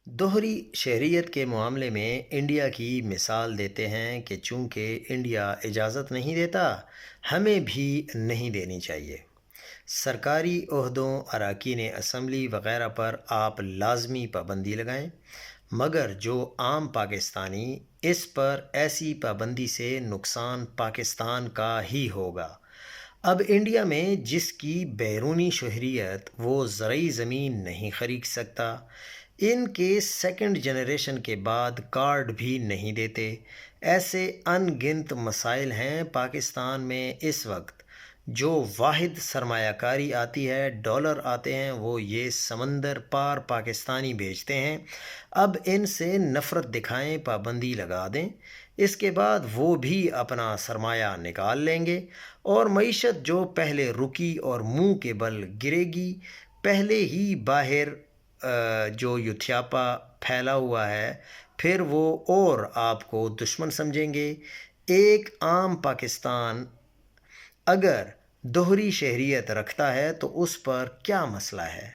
دوہری شہریت کے معاملے میں انڈیا کی مثال دیتے ہیں کہ چونکہ انڈیا اجازت نہیں دیتا، ہمیں بھی نہیں دینی چاہیے۔ سرکاری عہدوں، اراکین اسمبلی وغیرہ پر آپ لازمی پابندی لگائیں، مگر جو عام پاکستانی، اس پر ایسی پابندی سے نقصان پاکستان کا ہی ہوگا۔ اب انڈیا میں جس کی بیرونی شہریت وہ زرعی زمین نہیں خرید سکتا، ان کے سیکنڈ جنریشن کے بعد کارڈ بھی نہیں دیتے، ایسے ان گنت مسائل ہیں پاکستان میں اس وقت۔ جو واحد سرمایہ کاری آتی ہے، ڈالر آتے ہیں، وہ یہ سمندر پار پاکستانی بیچتے ہیں۔ اب ان سے نفرت دکھائیں، پابندی لگا دیں، اس کے بعد وہ بھی اپنا سرمایہ نکال لیں گے، اور معیشت جو پہلے رکی اور منہ کے بل گرے گی، پہلے ہی باہر جو یوتھیاپا پھیلا ہوا ہے، پھر وہ اور آپ کو دشمن سمجھیں گے۔ ایک عام پاکستان اگر دوہری شہریت رکھتا ہے تو اس پر کیا مسئلہ ہے؟